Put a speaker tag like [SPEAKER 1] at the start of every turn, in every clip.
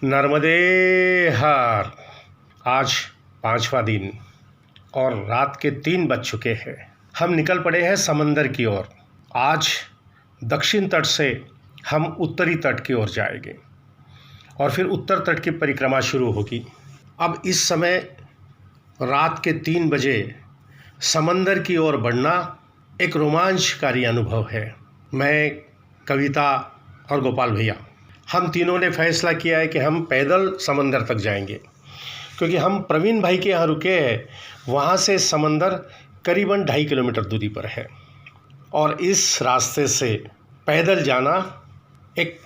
[SPEAKER 1] नर्मदे हर। आज 5वां दिन और रात के 3 बज चुके हैं। हम निकल पड़े हैं समंदर की ओर। आज दक्षिण तट से हम उत्तरी तट की ओर जाएंगे और फिर उत्तर तट की परिक्रमा शुरू होगी। अब इस समय रात के 3 बजे समंदर की ओर बढ़ना एक रोमांचकारी अनुभव है। मैं, कविता और गोपाल भैया, हम तीनों ने फैसला किया है कि हम पैदल समंदर तक जाएंगे, क्योंकि हम प्रवीण भाई के यहाँ रुके हैं। वहाँ से समंदर करीबन 2.5 किलोमीटर दूरी पर है और इस रास्ते से पैदल जाना एक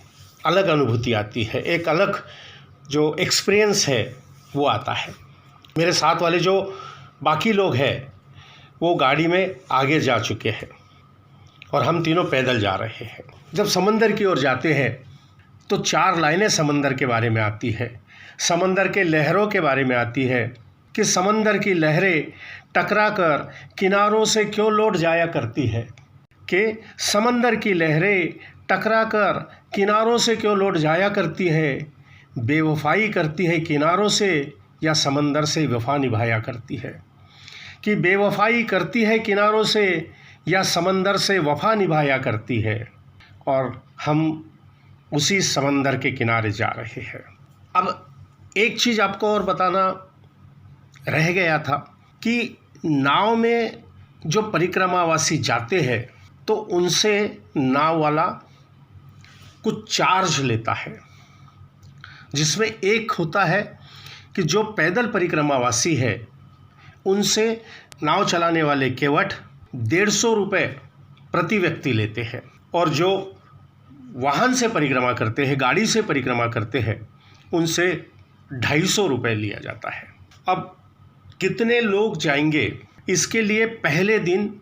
[SPEAKER 1] अलग अनुभूति आती है, एक अलग जो एक्सपीरियंस है वो आता है। मेरे साथ वाले जो बाकी लोग हैं वो गाड़ी में आगे जा चुके हैं और हम तीनों पैदल जा रहे हैं। जब समंदर की ओर जाते हैं तो 4 लाइनें समंदर के बारे में आती है। समंदर के लहरों के बारे में आती है कि समंदर की लहरें टकराकर किनारों से क्यों लौट जाया करती है, कि समंदर की लहरें टकराकर किनारों से क्यों लौट जाया करती है। बेवफाई करती है किनारों से या समंदर से वफा निभाया करती है, कि बेवफाई करती है किनारों से या समंदर से वफा निभाया करती है। और हम उसी समंदर के किनारे जा रहे हैं। अब एक चीज़ आपको और बताना रह गया था कि नाव में जो परिक्रमावासी जाते हैं तो उनसे नाव वाला कुछ चार्ज लेता है, जिसमें एक होता है कि जो पैदल परिक्रमावासी है उनसे नाव चलाने वाले केवट 150 रुपये प्रति व्यक्ति लेते हैं, और जो वाहन से परिक्रमा करते हैं, गाड़ी से परिक्रमा करते हैं, उनसे 250 रुपये लिया जाता है। अब कितने लोग जाएंगे, इसके लिए पहले दिन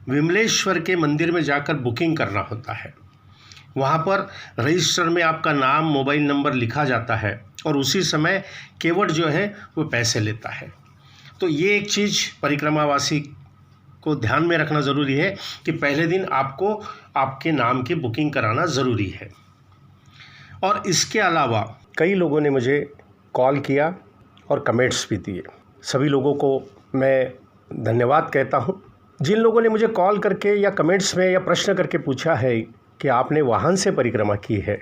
[SPEAKER 1] विमलेश्वर के मंदिर में जाकर बुकिंग करना होता है। वहाँ पर रजिस्टर में आपका नाम, मोबाइल नंबर लिखा जाता है और उसी समय केवट जो है वो पैसे लेता है। तो ये एक चीज़ परिक्रमावासी को ध्यान में रखना ज़रूरी है कि पहले दिन आपको आपके नाम की बुकिंग कराना ज़रूरी है। और इसके अलावा कई लोगों ने मुझे कॉल किया और कमेंट्स भी दिए। सभी लोगों को मैं धन्यवाद कहता हूँ। जिन लोगों ने मुझे कॉल करके या कमेंट्स में या प्रश्न करके पूछा है कि आपने वाहन से परिक्रमा की है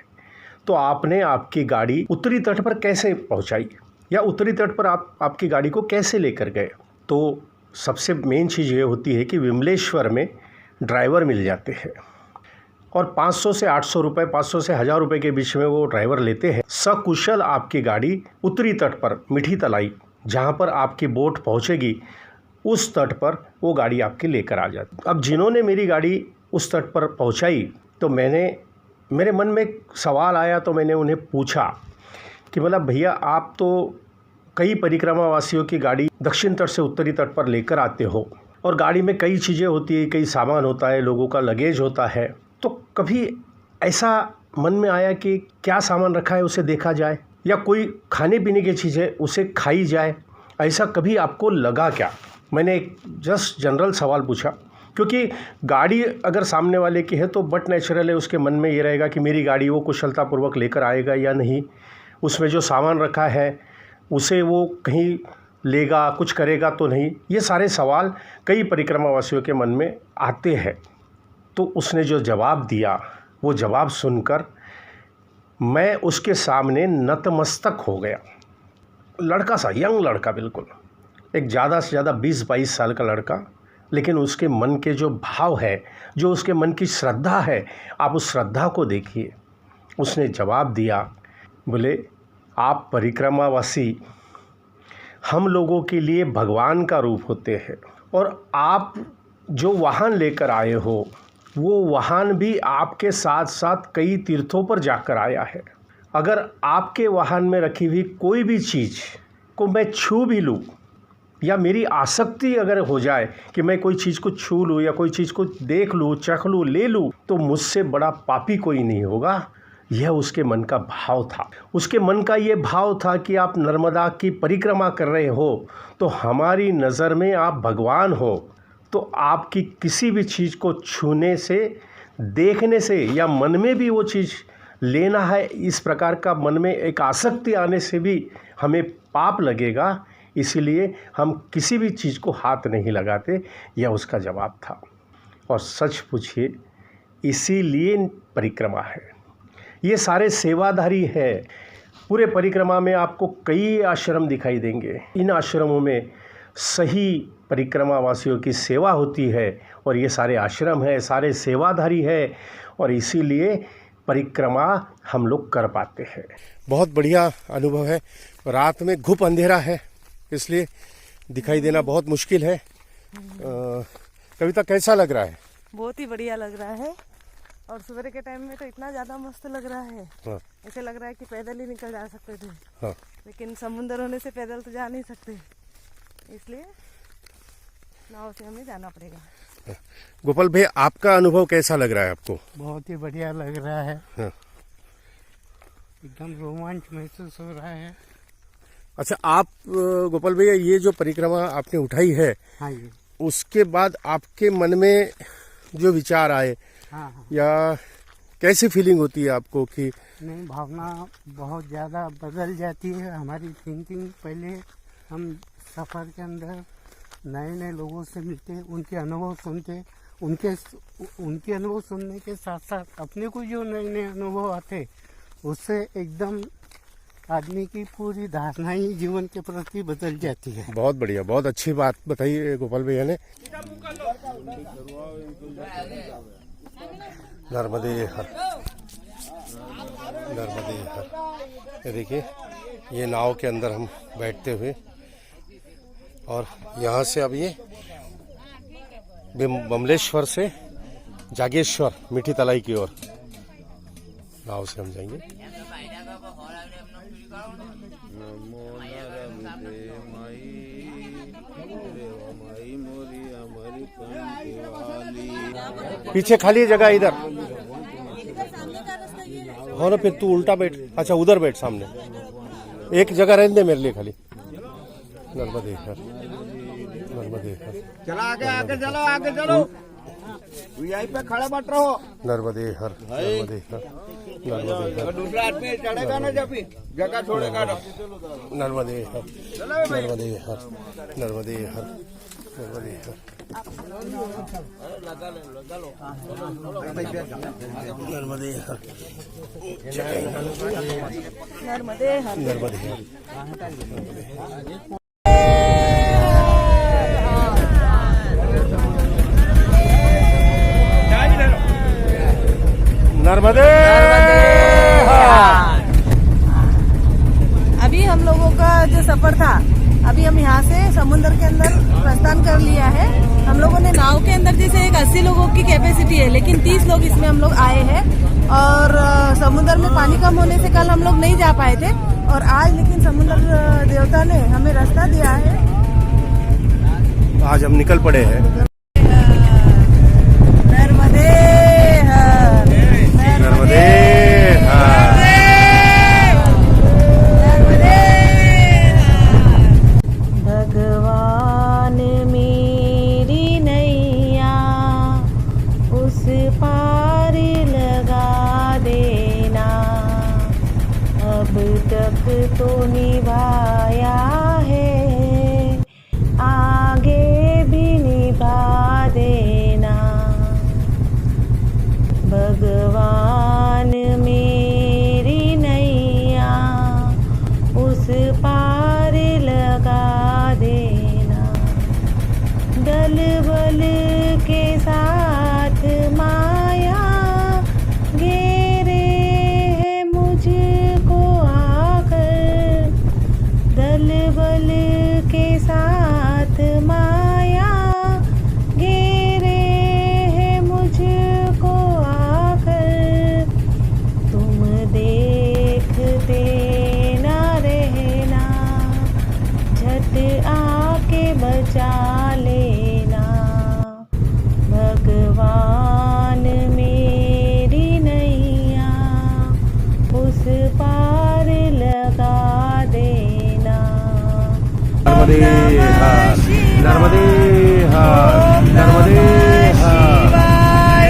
[SPEAKER 1] तो आपने आपकी गाड़ी उत्तरी तट पर कैसे पहुँचाई, या उत्तरी तट पर आपकी गाड़ी को कैसे लेकर गए, तो सबसे मेन चीज़ ये होती है कि विमलेश्वर में ड्राइवर मिल जाते हैं और 500 से 800 रुपये, 500 से 1000 रुपये के बीच में वो ड्राइवर लेते हैं। सकुशल आपकी गाड़ी उत्तरी तट पर मीठी तलाई, जहाँ पर आपकी बोट पहुँचेगी, उस तट पर वो गाड़ी आपकी लेकर आ जाती। अब जिन्होंने मेरी गाड़ी उस तट पर पहुँचाई तो मेरे मन में एक सवाल आया, तो मैंने उन्हें पूछा कि मतलब भैया, आप तो कई परिक्रमावासियों की गाड़ी दक्षिण तट से उत्तरी तट पर लेकर आते हो और गाड़ी में कई चीज़ें होती है, कई सामान होता है, लोगों का लगेज होता है, तो कभी ऐसा मन में आया कि क्या सामान रखा है उसे देखा जाए, या कोई खाने पीने की चीज़ है उसे खाई जाए, ऐसा कभी आपको लगा क्या? मैंने एक जस्ट जनरल सवाल पूछा, क्योंकि गाड़ी अगर सामने वाले की है तो बट नेचुरल है उसके मन में ये रहेगा कि मेरी गाड़ी वो कुशलतापूर्वक लेकर आएगा या नहीं, उसमें जो सामान रखा है उसे वो कहीं लेगा, कुछ करेगा तो नहीं। ये सारे सवाल कई परिक्रमावासियों के मन में आते हैं। तो उसने जो जवाब दिया, वो जवाब सुनकर मैं उसके सामने नतमस्तक हो गया। लड़का सा, यंग लड़का, बिल्कुल एक ज़्यादा से ज़्यादा 20-22 साल का लड़का, लेकिन उसके मन के जो भाव है, जो उसके मन की श्रद्धा है, आप उस श्रद्धा को देखिए। उसने जवाब दिया, बोले, आप परिक्रमावासी हम लोगों के लिए भगवान का रूप होते हैं, और आप जो वाहन लेकर आए हो वो वाहन भी आपके साथ साथ कई तीर्थों पर जाकर आया है। अगर आपके वाहन में रखी हुई कोई भी चीज़ को मैं छू भी लूँ, या मेरी आसक्ति अगर हो जाए कि मैं कोई चीज़ को छू लूँ या कोई चीज़ को देख लूँ, चख लूँ, ले लूँ, तो मुझसे बड़ा पापी कोई नहीं होगा। यह उसके मन का भाव था। उसके मन का ये भाव था कि आप नर्मदा की परिक्रमा कर रहे हो तो हमारी नज़र में आप भगवान हो, तो आपकी किसी भी चीज़ को छूने से, देखने से, या मन में भी वो चीज़ लेना है, इस प्रकार का मन में एक आसक्ति आने से भी हमें पाप लगेगा, इसीलिए हम किसी भी चीज़ को हाथ नहीं लगाते। यह उसका जवाब था। और सच पूछिए, इसीलिए परिक्रमा है। ये सारे सेवाधारी है। पूरे परिक्रमा में आपको कई आश्रम दिखाई देंगे। इन आश्रमों में सही परिक्रमा वासियों की सेवा होती है और ये सारे आश्रम है, सारे सेवाधारी है और इसीलिए परिक्रमा हम लोग कर पाते हैं। बहुत बढ़िया अनुभव है। रात में घुप अंधेरा है, इसलिए दिखाई देना बहुत मुश्किल है। कविता, कैसा लग रहा है?
[SPEAKER 2] बहुत ही बढ़िया लग रहा है। और सवेरे के टाइम में तो इतना ज़्यादा मस्त लग रहा है। हाँ। ऐसे लग रहा है कि पैदल ही निकल जा सकते थे। हाँ। लेकिन समुद्र होने से पैदल तो जा नहीं सकते, इसलिए नाव से हमें जाना पड़ेगा।
[SPEAKER 1] गोपाल भाई, आपका अनुभव कैसा लग रहा है आपको?
[SPEAKER 3] बहुत ही बढ़िया लग रहा है। हाँ। एकदम रोमांच महसूस हो रहा है।
[SPEAKER 1] अच्छा, आप गोपाल भैया, ये जो परिक्रमा आपने उठाई है,
[SPEAKER 3] हाँ जी,
[SPEAKER 1] उसके बाद आपके मन में जो विचार आए,
[SPEAKER 3] हाँ,
[SPEAKER 1] या कैसी फीलिंग होती है आपको? कि
[SPEAKER 3] नहीं, भावना बहुत ज़्यादा बदल जाती है हमारी थिंकिंग। पहले हम सफ़र के अंदर नए नए लोगों से मिलते, उनके अनुभव सुनते, उनके अनुभव सुनने के साथ साथ अपने को जो नए नए अनुभव आते, उससे एकदम आदमी की पूरी धारणा ही जीवन के प्रति बदल जाती है।
[SPEAKER 1] बहुत बढ़िया, बहुत अच्छी बात बताई गोपाल भैया ने। नर्मदे हर, नर्मदे हर। ये देखिए, ये नाव के अंदर हम बैठते हुए, और यहाँ से अब ये बमलेश्वर से जागेश्वर मीठी तलाई की ओर नाव से हम जाएंगे। पीछे खाली जगह इधर हो ना, फिर तू उल्टा बैठ। अच्छा, उधर बैठ सामने, एक जगह रहने दे मेरे लिए खाली। नर्मदे हर, नर्मदे हर।
[SPEAKER 4] चलो आगे आगे चलो, आगे चलो, यहीं पे खड़े मत रहो।
[SPEAKER 1] नर्मदे हर, नर्मदे हर, नर्मदे हर।
[SPEAKER 4] दूसरा आदमी चढ़ेगा ना जब जगह छोड़ेगा ना।
[SPEAKER 1] नर्मदे हर, नर्मदे हर, नर्मदे हर, नर्मदे हर। नर्मदे हर,
[SPEAKER 2] नर्मदे हर,
[SPEAKER 1] नर्मदे हर। नर्मदे हर।
[SPEAKER 2] अभी हम लोगों का जो सफर था, अभी हम यहाँ से समुद्र के अंदर प्रस्थान कर लिया है। हम लोगों ने नाव के अंदर जैसे एक 80 लोगों की कैपेसिटी है, लेकिन 30 लोग इसमें हम लोग आए हैं। और समुद्र में पानी कम होने से कल हम लोग नहीं जा पाए थे, और आज लेकिन समुद्र देवता ने हमें रास्ता दिया है।
[SPEAKER 1] आज हम निकल पड़े हैं।
[SPEAKER 2] नर्मदे हर,
[SPEAKER 1] नर्मदे हर।
[SPEAKER 2] भगवान मेरी नैया उस पार लगा देना, अब तक तो निभाया है, आगे भी निभा देना। भगवान मेरी नैया उस पार लगा देना, दल बल के साथ माया घेरे है मुझको आकर, दल बल के साथ माया घेरे है मुझको आकर, तुम देखते ना रहना, झट आके बचा लेना। भगवान मेरी नैया उस पार लगा देना।
[SPEAKER 1] नर्मदे हर, नर्मदे हर, नर्मदे हर।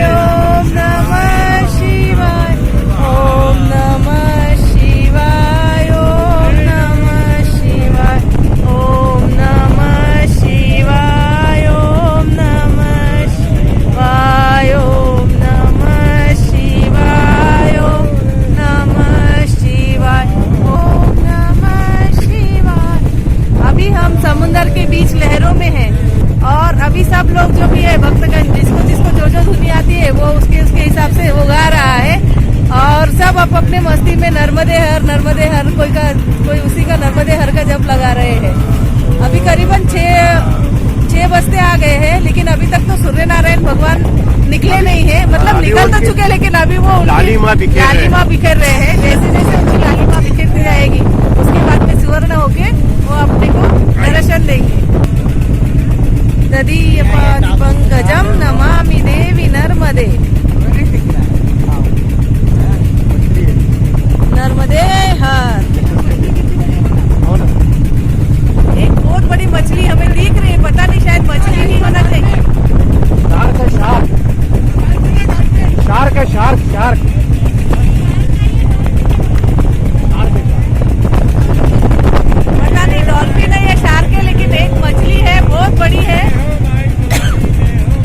[SPEAKER 2] ओम नमः शिवाय, ओम कोई उसी का नर्मदे हर का जप लगा रहे हैं। अभी करीबन 6 बजते आ गए हैं, लेकिन अभी तक तो सूर्य नारायण भगवान निकले नहीं है, मतलब निकल तो चुके, लेकिन अभी वो
[SPEAKER 1] लालिमा
[SPEAKER 2] बिखेर रहे हैं। जैसे जैसे उनकी लालिमा बिखेरती जाएगी उसके बाद में सुवर्ण होके वो अपने को दर्शन देंगे। तदीयपाद पंकजम नमामि देवी नर्मदे नर्मदे हर। एक बहुत बड़ी मछली हमें दिख रही है, पता नहीं शायद मछली नहीं होना चाहिए।
[SPEAKER 1] शार्क
[SPEAKER 2] पता नहीं डॉल्फिन है या शार्क है, लेकिन एक मछली है बहुत बड़ी है,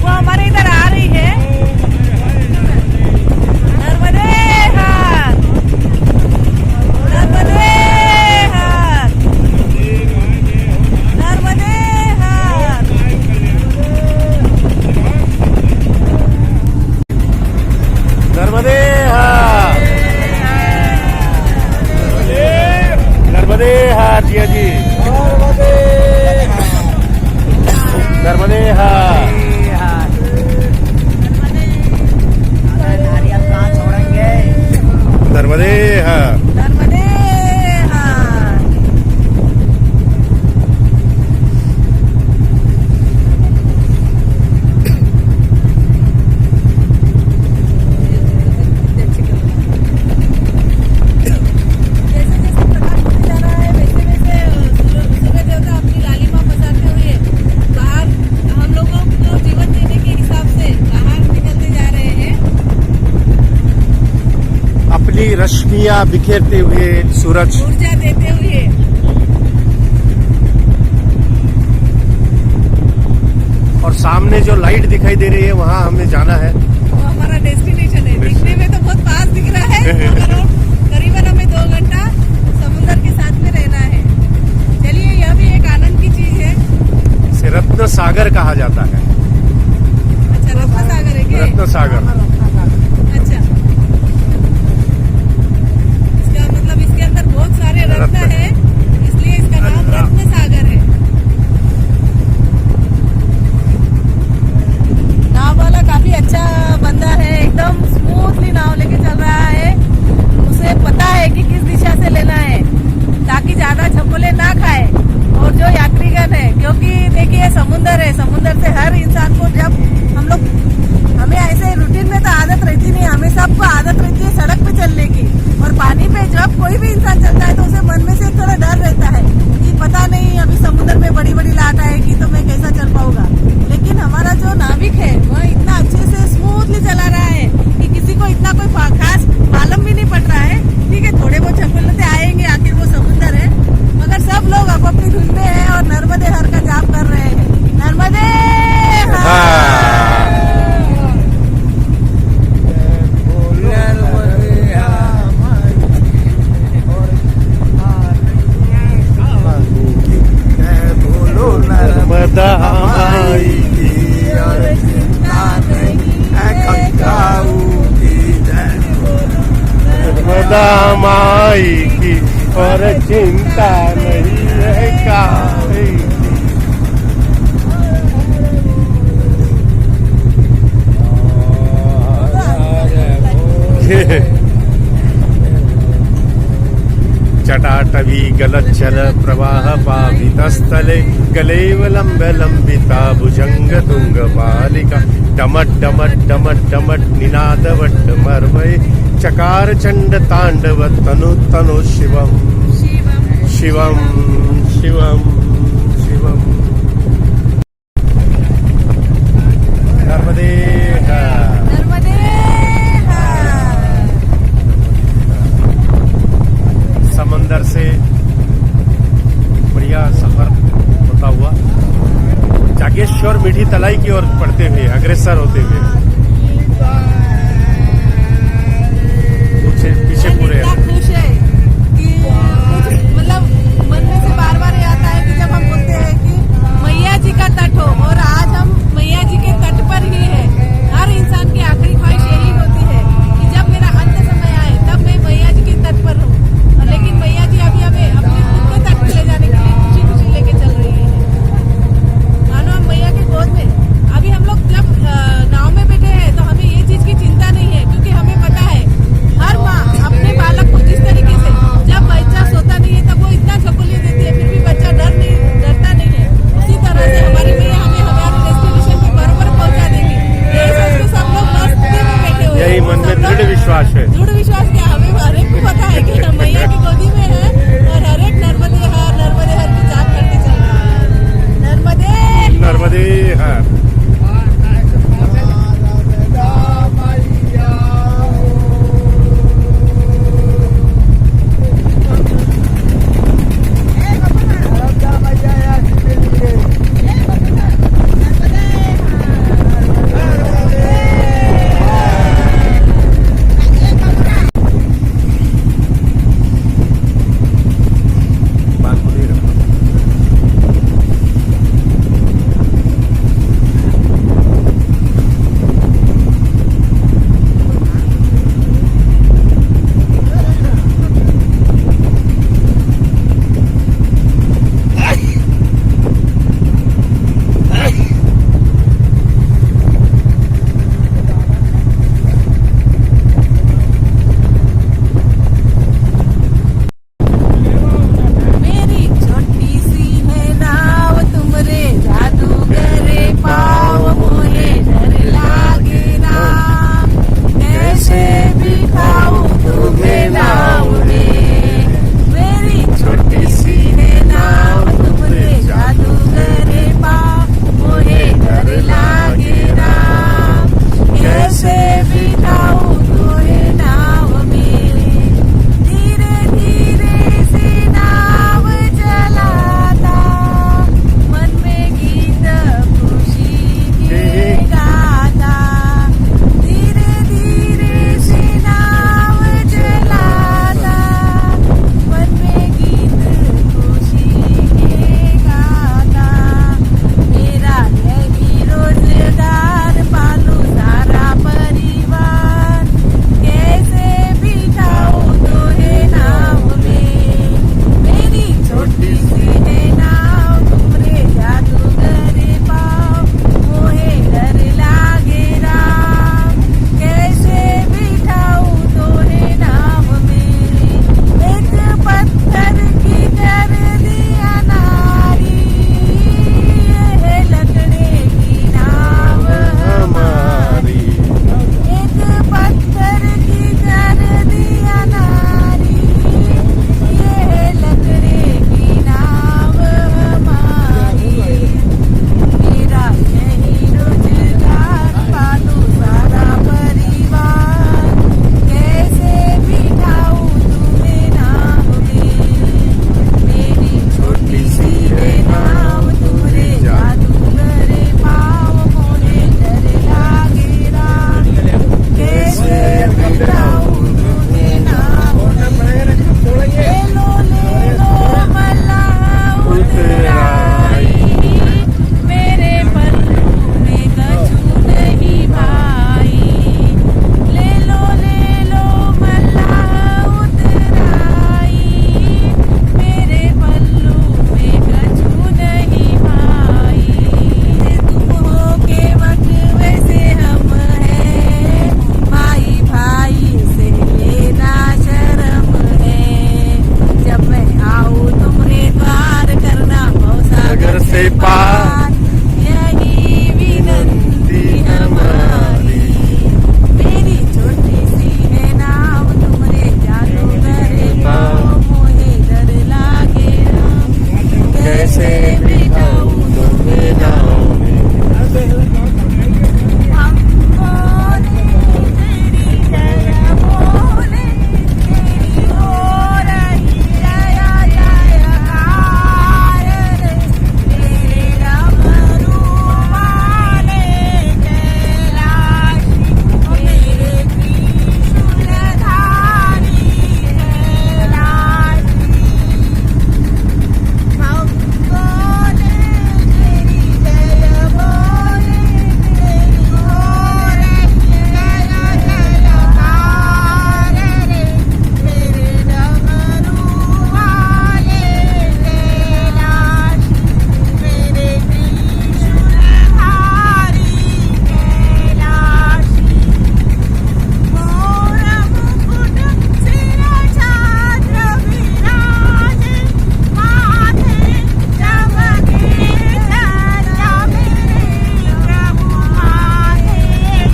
[SPEAKER 2] वो हमारे इधर आ रही है। नर्मदे हर, नर्मदे हर, नर्मदे हर।
[SPEAKER 1] नर्मदे हार, नर्मदे हार जिया जी, नर्मदे हार। नर्मदे हार।
[SPEAKER 2] नर्मदे हर। जैसे जैसे प्रकाश होते जा रहा है, वैसे वैसे सूर्य देवता अपनी लालिमा पसारते हुए बाहर हम लोगों को जीवन देने के हिसाब से बाहर निकलते जा रहे हैं।
[SPEAKER 1] अपनी रश्मियां बिखेरते हुए सूरज,
[SPEAKER 2] ऊर्जा देते हुए।
[SPEAKER 1] और सामने जो लाइट दिखाई दे रही है वहां हमें जाना है।
[SPEAKER 2] वो हमारा डेस्टिनेशन है। दिखने में तो बहुत पास दिख रहा है, मगर करीबन हमें 2 घंटा समुद्र के साथ में रहना है। चलिए, यह भी एक आनंद की चीज है।
[SPEAKER 1] इसे रत्न सागर कहा जाता है।
[SPEAKER 2] अच्छा, रत्न सागर है क्या?
[SPEAKER 1] रत्न सागर।
[SPEAKER 2] अच्छा, इसका मतलब इसके अंदर बहुत सारे रत्न है, इसलिए इसका नाम रत्न सागर है। नाव वाला काफी अच्छा बंदा है, एकदम स्मूथली नाव लेके चल रहा है। उसे पता है कि किस दिशा से लेना है ताकि ज्यादा झपले ना खाए। और जो यात्रीगण है, क्योंकि देखिए समुंदर है, समुंदर से हर इंसान को जब हम लोग, हमें ऐसे रूटीन में तो आदत रहती नहीं, हमें सबको आदत रहती है सड़क पे चलने की। और पानी पे जब कोई भी इंसान चलता है तो उसे मन में से थोड़ा डर रहता है कि पता नहीं अभी समुद्र में बड़ी बड़ी लाट आएगी तो मैं कैसा चल पाऊंगा। लेकिन हमारा जो नाविक है वह इतना अच्छे से स्मूथली चला रहा है कि किसी को इतना कोई खास मालूम भी नहीं पड़ रहा है। ठीक है, थोड़े बहुत झपलते आएंगे, आखिर वो समुद्र है, मगर सब लोग अब अपनी धुन में है और नर्मदे हर का जाप कर रहे हैं। नर्मदे हर।
[SPEAKER 1] नर्मदा माई की और चिंता नहीं है, नर्मदा माई की और चिंता नहीं है काई की। चटाटवी गलच्चल प्रवाह पावितस्थले गलेवलम्ब लम्बिता भुजंग तुंग बालिका डमट डमट डमट डमट निनादवट्ट मर्मये चकार चंड तांडव तनु तनु शिवम शिवम शिवम शिवम। नर्मदे हर।
[SPEAKER 2] नर्मदे हर।
[SPEAKER 1] समंदर से बढ़िया सफर होता हुआ जागेश्वर मीठी तलाई की ओर बढ़ते हुए अग्रसर होते हुए पीछे पूरे
[SPEAKER 2] इतना खुश है कि मतलब मन में से बार बार ये आता है कि जब हम बोलते हैं कि मैया जी का तट हो, और आज हम मैया जी के तट पर ही है। हर इंसान की आखिरी ख्वाहिश यही होती है कि जब मेरा अंत समय आए तब मैं मैया जी के तट पर हूँ। लेकिन मैया जी अभी कैसे मिटाऊं तुम्हें नाम में हम बोले तेरी जय बोले तेरी हो रही जय जयकार रे तेरे डमरू वाले कैलाशी मेरे त्रिशूलधारी कैलाशी हम बोले तेरी जय बोले तेरी हो रही जय जयकार रे तेरे डमरू वाले कैलाशी मेरे त्रिशूलधारी कैलाशी मोर मुकुट सिर छात्र विराजे माथे चमके चंद्र मेरे प्रभु माथे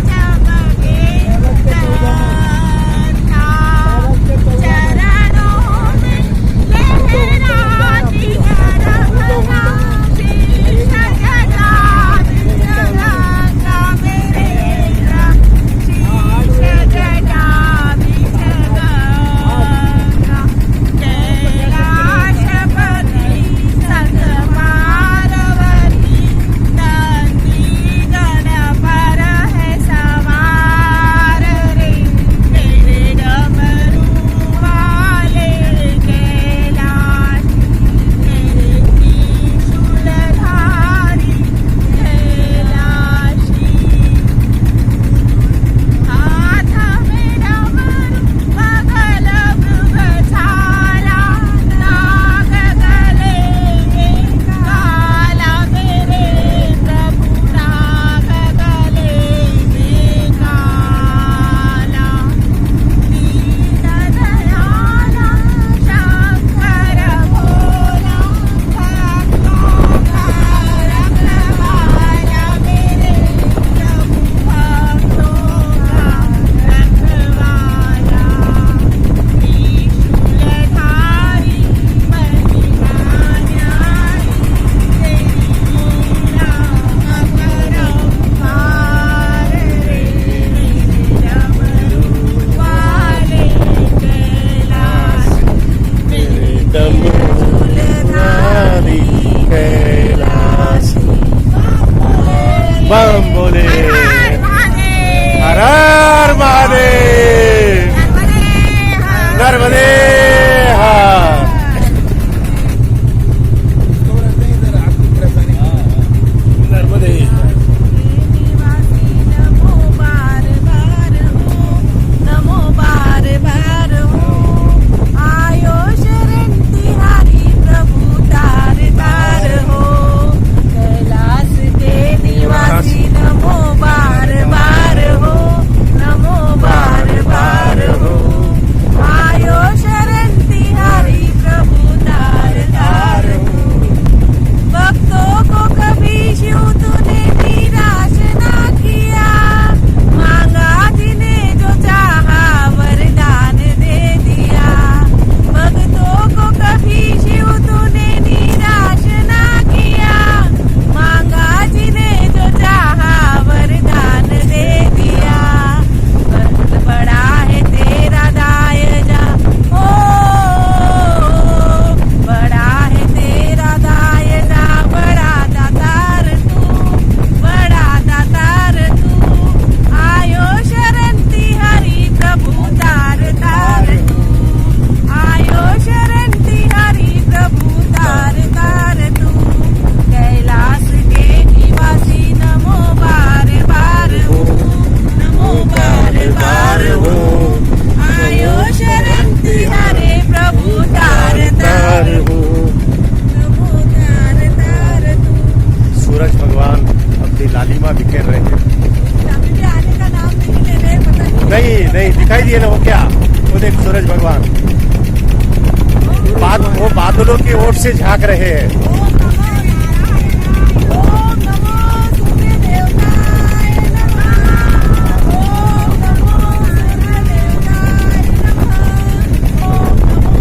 [SPEAKER 2] चमके चंद्र चरणों में लहराती गरगना शीश जगाती जगंगा मेरे शीश जगाती जगंगा कैलाशपति संग पार्वती नंदी गण पर है सवार रे तेरे डमरू वाले कैलाश तेरे त्रिशूलधारी कैलाशी हाथ में डमरू बगल मृगछाला नाग गले में काला मेरे प्रभु नाग गले में काला दीन दयाला शंकर भोला भक्तों का रखवाला मेरे प्रभु भक्तों का रखवाला त्रिशूलधारी महिमा न्यारी तेरी लीला अपरंपार रे डमरू वाले कैलाश मेरे त्रिशूलधारी
[SPEAKER 1] कैलाशी बम बोले हर हर महादेव नर्मदे हर नर्मदे
[SPEAKER 2] निवासी नमो बार बार हो नमो बार बार हो आयो शरण तिहारी प्रभु तार तार हो कैलाश के निवासी नमो बार बार हो नमो बार बार हो आयो शरण तिहारी प्रभु तार तार हो भक्तों को कभी शिव तूने निराश ना किया मांगा जिन्हें जो चाहा वरदान दे दिया भक्तों को कभी शिव तूने निराश ना किया मांगा जिन्हें जो चाहा वरदान दे दिया बड़ा है तेरा दायजा ओ बड़ा है तेरा दायजा बड़ा दातार तू आयो शरण तिहारी प्रभु तार तार तू आयो शरण तिहारी प्रभु तार तार तू कैलाश के निवासी नमो बार बार हो नमो बार बार हो आयो शरण तिहारे प्रभु तार तार
[SPEAKER 1] हो
[SPEAKER 2] नमो तार तार तू
[SPEAKER 1] सूरज भगवान अपनी लालिमा बिखेर रहे हैं
[SPEAKER 2] अभी भी आने का नाम नहीं ले रहे पता नहीं
[SPEAKER 1] नहीं दिखाई दिए ना वो क्या वो देख सूरज भगवान वो बादलों की ओर से झांक रहे हैं
[SPEAKER 2] ओम नमो सूर्य देवताय नमः ओम नमो सूर्य देवताय नमः ओम नमो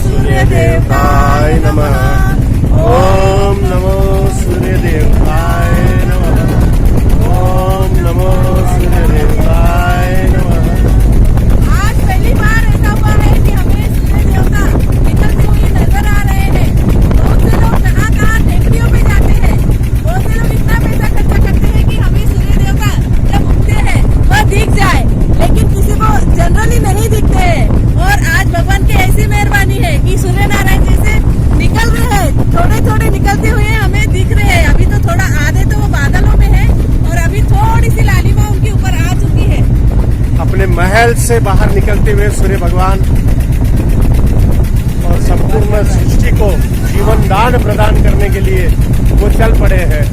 [SPEAKER 2] सूर्य देवताय नमः ओम
[SPEAKER 1] महल से बाहर निकलते हुए सूर्य भगवान और संपूर्ण सृष्टि को जीवन दान प्रदान करने के लिए वो चल पड़े हैं।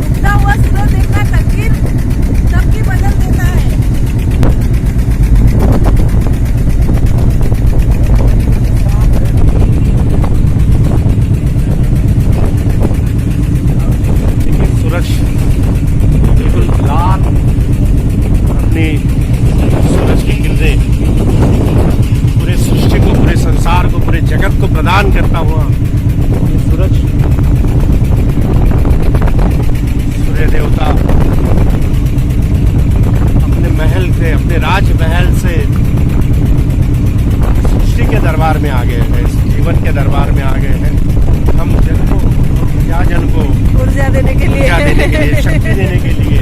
[SPEAKER 2] उगता हुआ सूरज देखना तकदीर सबकी बदल देता है।
[SPEAKER 1] लेकिन सूरज बिल्कुल लाल अपनी सूरज की किरणें पूरे सृष्टि को, पूरे संसार को, पूरे जगत को प्रदान करता हुआ ये सूरज, सूर्य देवता अपने महल से, अपने राजमहल से सृष्टि के दरबार में आ गए हैं, जीवन के दरबार में आ गए हैं। हम जन को, प्रजाजन को
[SPEAKER 2] ऊर्जा देने के लिए,
[SPEAKER 1] शक्ति देने के लिए,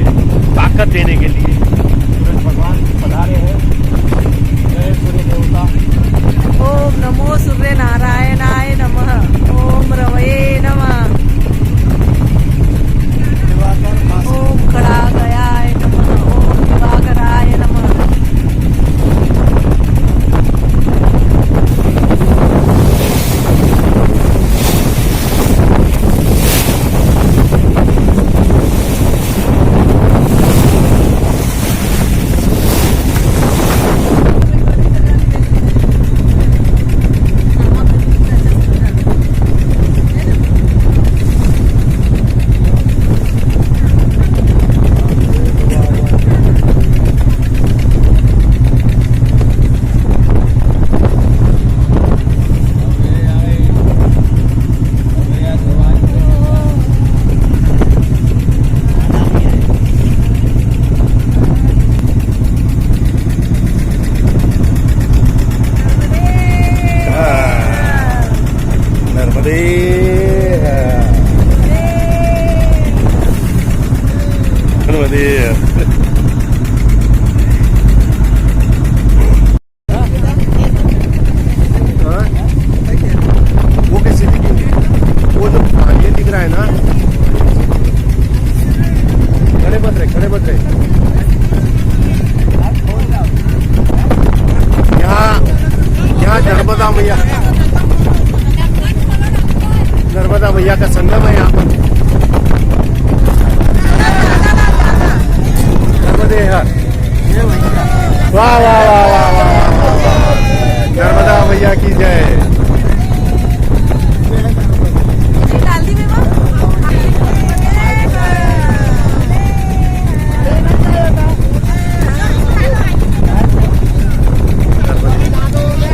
[SPEAKER 1] ताकत देने के लिए सूरज भगवान पधारे हैं। जय सूर्य देवता।
[SPEAKER 2] ओम नमो सूर्य नारायणाय नमः। ओम रवये नमः। ओम खड़ागयाय नमः। ओम दिवाकराय नमः।
[SPEAKER 1] वो कैसे दिखेंगे? वो जो ये दिख रहा है ना, खड़े मत रहे, खड़े मत रहे। यहाँ नर्मदा मैया, नर्मदा मैया का संगम है यहाँ पर। नर्मदे हर, वाह वाह वाह वाह वाह वाह, नर्मदा मैया की जय।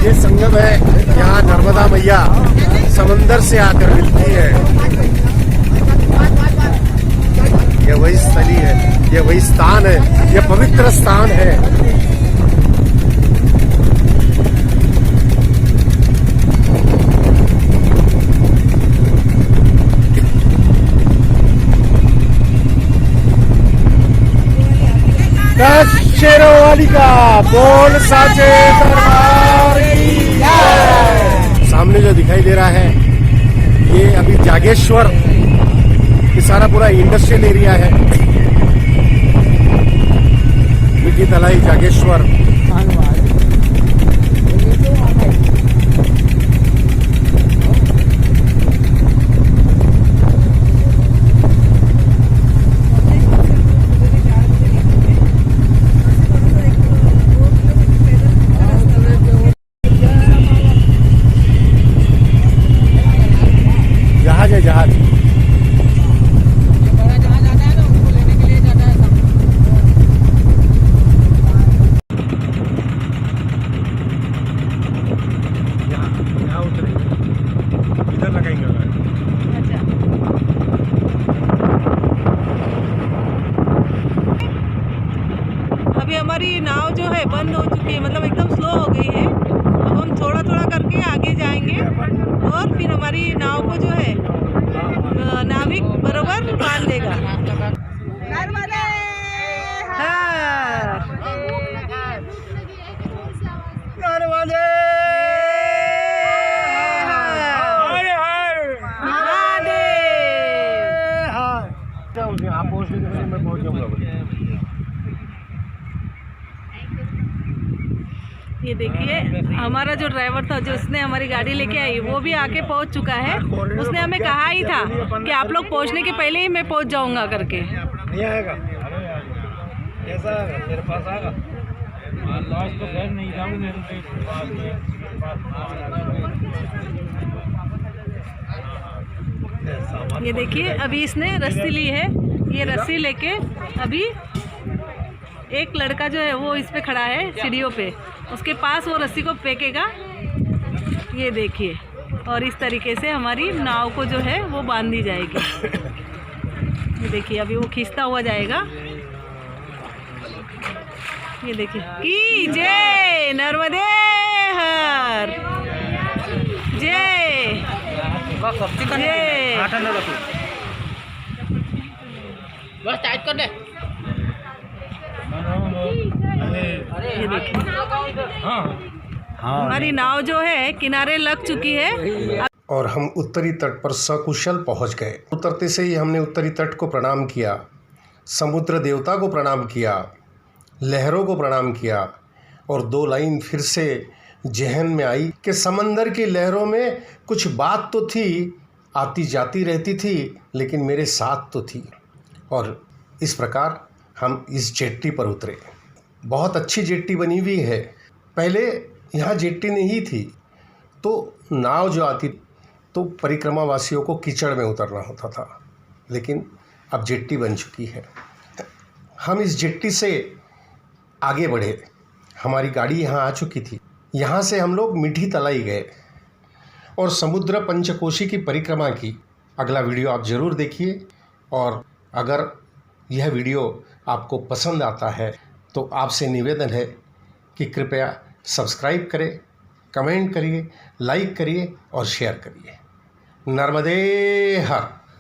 [SPEAKER 1] ये संगम है, यहाँ नर्मदा मैया समंदर से आकर मिलती है। ये वही स्थली है, ये वही स्थान है, ये पवित्र स्थान है। शेरोवाली का बोल साचे दरबार की जय। सामने जो दिखाई दे रहा है ये अभी जागेश्वर, ये सारा पूरा इंडस्ट्रियल एरिया है। मिट्टी तलाई जागेश्वर, जहाज है जहाज।
[SPEAKER 2] ये देखिए हमारा जो ड्राइवर था, जो उसने हमारी गाड़ी लेके आई, वो भी आके पहुंच चुका है। उसने हमें कहा ही था कि आप लोग पहुंचने के पहले ही मैं पहुंच जाऊंगा करके।
[SPEAKER 4] नहीं आएगा, कैसा आएगा, तेरे पास आएगा। लास्ट तो घर नहीं जाऊंगे।
[SPEAKER 2] ये देखिए अभी इसने रस्सी ली है, ये रस्सी लेके अभी एक लड़का जो है वो इस पे खड़ा है सीढ़ियों पे, उसके पास वो रस्सी को फेंकेगा। ये देखिए, और इस तरीके से हमारी नाव को जो है वो बांध दी जाएगी। ये देखिए अभी वो खींचता हुआ जाएगा। ये देखिए, की जय नर्मदे हर, जय जय।
[SPEAKER 4] बस टाइट कर दे।
[SPEAKER 2] ये देखिए हमारी नाव जो है किनारे लग चुकी है।
[SPEAKER 1] और हम उत्तरी तट पर सकुशल पहुंच गए। उतरते से ही हमने उत्तरी तट को प्रणाम किया, समुद्र देवता को प्रणाम किया, लहरों को प्रणाम किया, और दो लाइन फिर से जहन में आई कि समंदर की लहरों में कुछ बात तो थी, आती जाती रहती थी, लेकिन मेरे साथ तो थी। और इस प्रकार हम इस जेट्टी पर उतरे। बहुत अच्छी जेट्टी बनी हुई है। पहले यहाँ जेट्टी नहीं थी, तो नाव जो आती तो परिक्रमा वासियों को कीचड़ में उतरना होता था, लेकिन अब जेट्टी बन चुकी है। हम इस जेट्टी से आगे बढ़े, हमारी गाड़ी यहाँ आ चुकी थी। यहाँ से हम लोग मीठी तलाई गए और समुद्र पंचकोशी की परिक्रमा की। अगला वीडियो आप ज़रूर देखिए, और अगर यह वीडियो आपको पसंद आता है तो आपसे निवेदन है कि कृपया सब्सक्राइब करें, कमेंट करिए, लाइक करिए और शेयर करिए। नर्मदे हर।